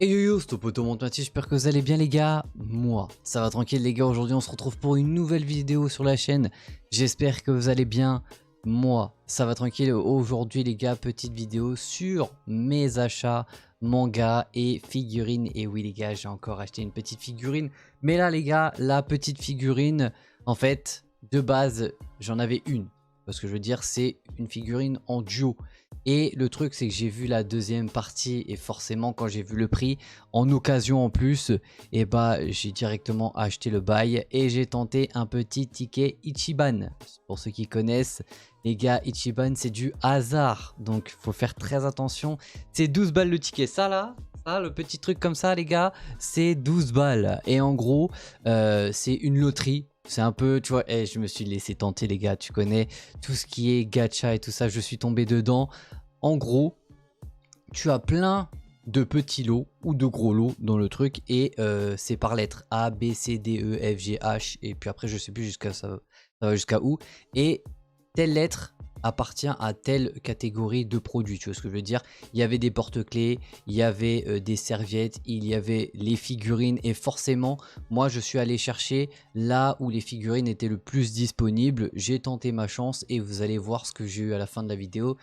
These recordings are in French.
Et yo yo, c'est Poto Montoiti, j'espère que vous allez bien les gars. Moi, ça va tranquille les gars, aujourd'hui on se retrouve pour une nouvelle vidéo sur la chaîne. J'espère que vous allez bien. Moi, ça va tranquille. Aujourd'hui les gars, petite vidéo sur mes achats manga et figurines. Et oui les gars, j'ai encore acheté une petite figurine. Mais là les gars, la petite figurine, en fait, de base, j'en avais une. Parce que je veux dire, c'est une figurine en duo. Et le truc, c'est que j'ai vu la deuxième partie et forcément, quand j'ai vu le prix, en occasion en plus, et bah j'ai directement acheté le bail et j'ai tenté un petit ticket Ichiban. Pour ceux qui connaissent, les gars, Ichiban, c'est du hasard. Donc, faut faire très attention. C'est 12 balles le ticket. Ça là, ça, le petit truc comme ça, les gars, c'est 12 balles. Et en gros, c'est une loterie. C'est un peu, tu vois, je me suis laissé tenter les gars, tu connais tout ce qui est gacha et tout ça, je suis tombé dedans. En gros, tu as plein de petits lots ou de gros lots dans le truc et c'est par lettres A, B, C, D, E, F, G, H et puis après je sais plus jusqu'à ça va jusqu'à où. Et telle lettre appartient à telle catégorie de produits, tu vois ce que je veux dire. Il y avait des porte-clés, il y avait des serviettes, il y avait les figurines et forcément moi je suis allé chercher là où les figurines étaient le plus disponibles. J'ai tenté ma chance et vous allez voir ce que j'ai eu à la fin de la vidéo.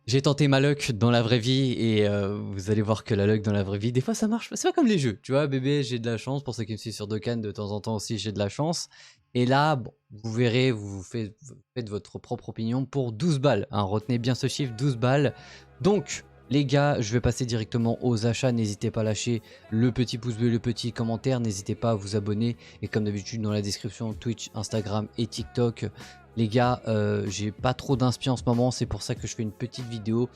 J'ai tenté ma luck dans la vraie vie et vous allez voir que la luck dans la vraie vie, des fois ça marche. C'est pas comme les jeux, tu vois, bébé, j'ai de la chance. Pour ceux qui me suivent sur Dokkan, de temps en temps aussi, j'ai de la chance. Et là, bon, vous verrez, vous faites votre propre opinion pour 12 balles. Hein, retenez bien ce chiffre, 12 balles. Donc, les gars, je vais passer directement aux achats. N'hésitez pas à lâcher le petit pouce bleu, le petit commentaire. N'hésitez pas à vous abonner. Et comme d'habitude, dans la description, Twitch, Instagram et TikTok. Les gars, j'ai pas trop d'inspi en ce moment, c'est pour ça que je fais une petite vidéo.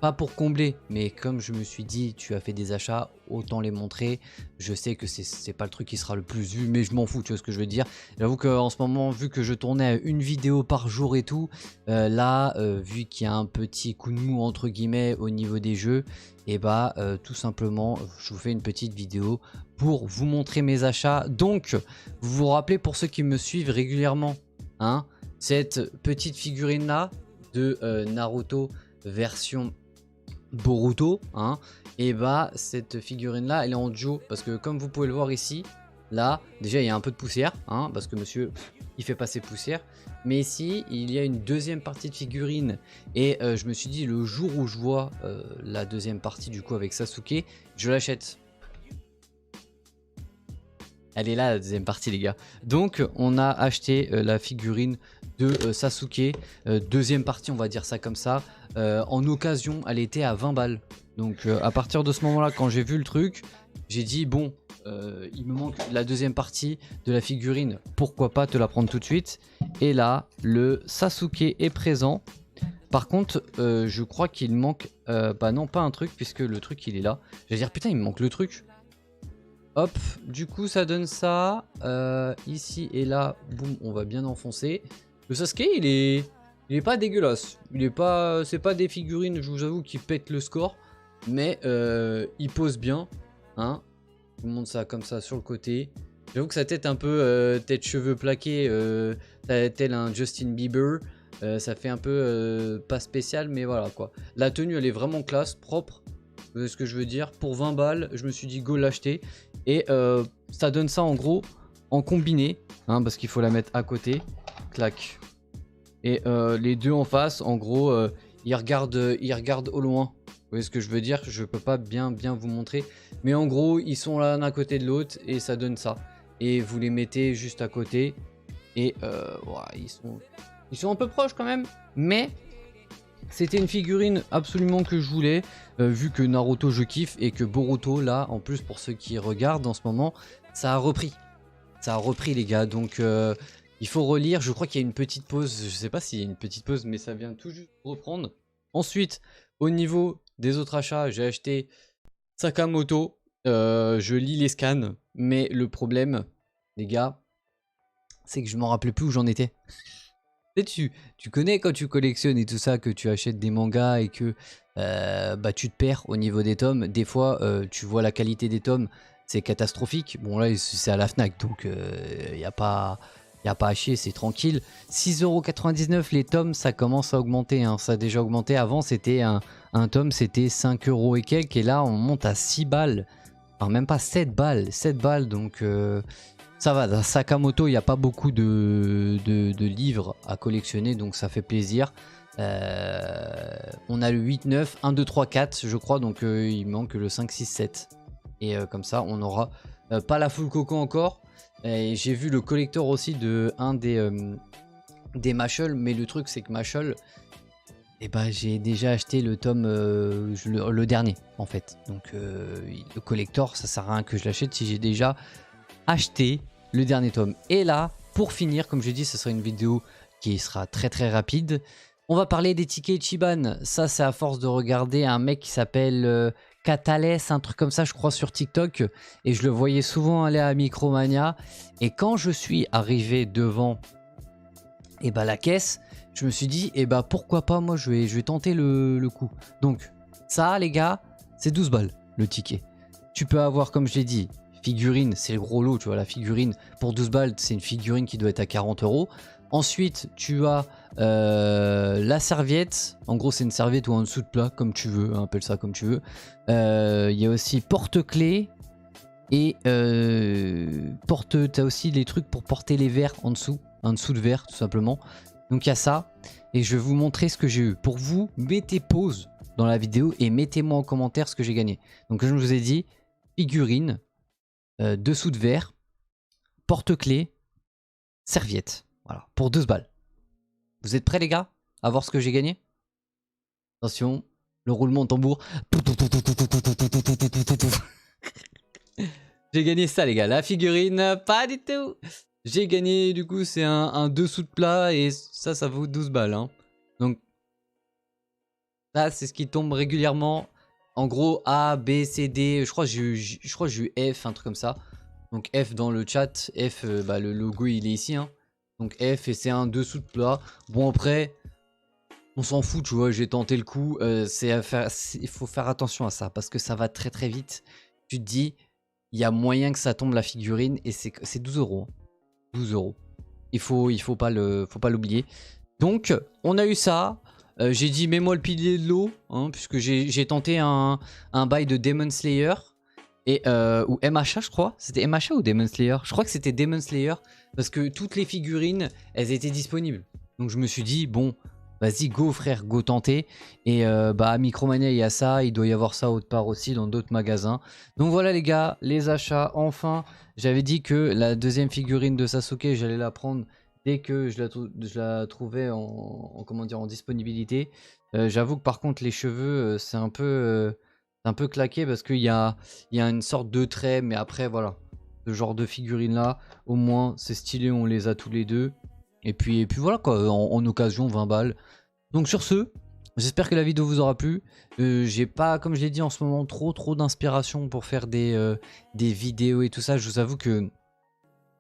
Pas pour combler, mais comme je me suis dit, tu as fait des achats, autant les montrer. Je sais que c'est pas le truc qui sera le plus vu, mais je m'en fous, tu vois ce que je veux dire. J'avoue qu'en ce moment, vu que je tournais une vidéo par jour et tout, là, vu qu'il y a un petit coup de mou entre guillemets au niveau des jeux, et bah tout simplement, je vous fais une petite vidéo pour vous montrer mes achats. Donc, vous vous rappelez pour ceux qui me suivent régulièrement, hein, cette petite figurine là de Naruto version Boruto, hein, et bah cette figurine là elle est en duo parce que comme vous pouvez le voir ici, là déjà il y a un peu de poussière, hein, parce que monsieur il fait passer poussière, mais ici il y a une deuxième partie de figurine et je me suis dit le jour où je vois la deuxième partie du coup avec Sasuke, je l'achète. Elle est là la deuxième partie les gars. Donc on a acheté la figurine de Sasuke. Deuxième partie on va dire ça comme ça. En occasion elle était à 20 balles. Donc à partir de ce moment là quand j'ai vu le truc, j'ai dit bon il me manque la deuxième partie de la figurine. Pourquoi pas te la prendre tout de suite. Et là le Sasuke est présent. Par contre je crois qu'il manque bah non pas un truc puisque le truc il est là. Je vais dire putain il me manque le truc. Hop, du coup ça donne ça, ici et là, boum, on va bien enfoncer. Le Sasuke il est pas dégueulasse, c'est pas des figurines, je vous avoue, qui pètent le score, mais il pose bien, hein. Je vous montre ça comme ça sur le côté. J'avoue que sa tête un peu tête cheveux plaqués, tel un Justin Bieber, ça fait un peu pas spécial, mais voilà quoi. La tenue elle est vraiment classe, propre. Vous voyez ce que je veux dire, pour 20 balles, je me suis dit go l'acheter. Et ça donne ça en gros en combiné, hein, parce qu'il faut la mettre à côté. Clac. Et les deux en face, en gros, ils regardent au loin. Vous voyez ce que je veux dire? Je peux pas bien vous montrer. Mais en gros, ils sont l'un à côté de l'autre et ça donne ça. Et vous les mettez juste à côté. Et voilà, ils sont un peu proches quand même. Mais c'était une figurine absolument que je voulais, vu que Naruto je kiffe et que Boruto là, en plus pour ceux qui regardent en ce moment, ça a repris. Ça a repris les gars, donc il faut relire. Je crois qu'il y a une petite pause, je sais pas s'il y a une petite pause, mais ça vient tout juste reprendre. Ensuite, au niveau des autres achats, j'ai acheté Sakamoto. Je lis les scans, mais le problème, les gars, c'est que je m'en rappelais plus où j'en étais. Tu connais quand tu collectionnes et tout ça, que tu achètes des mangas et que bah, tu te perds au niveau des tomes. Des fois, tu vois la qualité des tomes, c'est catastrophique. Bon là, c'est à la Fnac, donc il n'y a pas Il n'y a pas à chier, c'est tranquille. 6,99 € les tomes, ça commence à augmenter. Hein. Ça a déjà augmenté. Avant, c'était un tome, c'était 5 € et quelques. Et là, on monte à 6 balles. Enfin, même pas 7 balles. 7 balles, donc ça va. Dans Sakamoto, il n'y a pas beaucoup de livres à collectionner, donc ça fait plaisir. On a le 8, 9, 1, 2, 3, 4, je crois. Donc il manque le 5, 6, 7. Et comme ça, on aura pas la full coco encore. Et j'ai vu le collector aussi de un des Mashle, mais le truc c'est que Mashle, eh ben, j'ai déjà acheté le tome, le dernier en fait. Donc le collector, ça sert à rien que je l'achète si j'ai déjà acheté le dernier tome. Et là, pour finir, comme je dis, ce sera une vidéo qui sera très très rapide. On va parler des tickets Ichiban. Ça, c'est à force de regarder un mec qui s'appelle Catales, un truc comme ça, je crois, sur TikTok. Et je le voyais souvent aller à Micromania. Et quand je suis arrivé devant la caisse, je me suis dit, pourquoi pas, moi, je vais tenter le coup. Donc, ça, les gars, c'est 12 balles, le ticket. Tu peux avoir, comme je l'ai dit, figurine, c'est le gros lot, tu vois, la figurine. Pour 12 balles, c'est une figurine qui doit être à 40 €. Ensuite, tu as la serviette. En gros, c'est une serviette ou en dessous de plat, comme tu veux. Hein, appelle ça comme tu veux. Il y a aussi porte-clés. Et tu as aussi les trucs pour porter les verres en dessous de verre, tout simplement. Donc, il y a ça. Et je vais vous montrer ce que j'ai eu. Pour vous, mettez pause dans la vidéo et mettez-moi en commentaire ce que j'ai gagné. Donc, comme je vous ai dit, figurine, dessous de verre, porte-clés, serviette. Voilà, pour 12 balles. Vous êtes prêts les gars à voir ce que j'ai gagné? Attention, le roulement de tambour. J'ai gagné ça les gars, la figurine, pas du tout. J'ai gagné, du coup c'est un dessous de plat et ça vaut 12 balles. Hein. Donc là c'est ce qui tombe régulièrement. En gros A, B, C, D, je crois que j'ai eu F, un truc comme ça. Donc F dans le chat, F, le logo il est ici. Hein. Donc F et c'est un dessous de plat. Bon après, on s'en fout, tu vois, j'ai tenté le coup. Il faut faire attention à ça parce que ça va très très vite. Tu te dis, il y a moyen que ça tombe la figurine et c'est 12 €. 12 €. Il faut pas l'oublier. Donc, on a eu ça. J'ai dit, mets-moi le pilier de l'eau, hein, puisque j'ai tenté un bail de Demon Slayer. Ou MHA je crois, c'était MHA ou Demon Slayer? Je crois que c'était Demon Slayer parce que toutes les figurines elles étaient disponibles. Donc je me suis dit bon vas-y go frère, go tenter. Et à Micromania il y a ça, il doit y avoir ça autre part aussi dans d'autres magasins. Donc voilà les gars, les achats enfin. J'avais dit que la deuxième figurine de Sasuke j'allais la prendre dès que je la trouvais en disponibilité. J'avoue que par contre les cheveux c'est un peu claqué parce qu'il y a une sorte de trait, mais après voilà, ce genre de figurine là, au moins c'est stylé, on les a tous les deux. Et puis voilà quoi, en occasion 20 balles. Donc sur ce, j'espère que la vidéo vous aura plu. J'ai pas, comme je l'ai dit en ce moment, trop d'inspiration pour faire des vidéos et tout ça. Je vous avoue que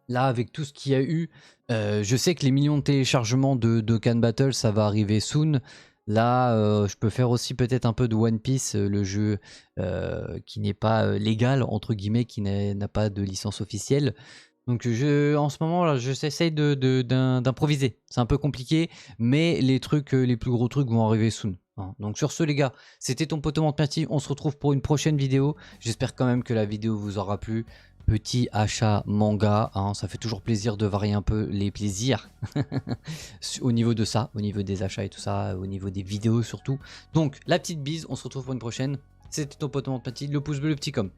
là, avec tout ce qu'il y a eu, je sais que les millions de téléchargements de Dokkan Battle, ça va arriver soon. Là, je peux faire aussi peut-être un peu de One Piece, le jeu qui n'est pas légal, entre guillemets, qui n'a pas de licence officielle. Donc en ce moment, là, j'essaye d'improviser. C'est un peu compliqué, mais les plus gros trucs vont arriver soon. Hein. Donc sur ce les gars, c'était ton pote Menti. On se retrouve pour une prochaine vidéo. J'espère quand même que la vidéo vous aura plu. Petit achat manga, hein, ça fait toujours plaisir de varier un peu les plaisirs au niveau de ça, au niveau des achats et tout ça, au niveau des vidéos surtout. Donc la petite bise, on se retrouve pour une prochaine. C'était ton pote Menti, le pouce bleu, le petit com.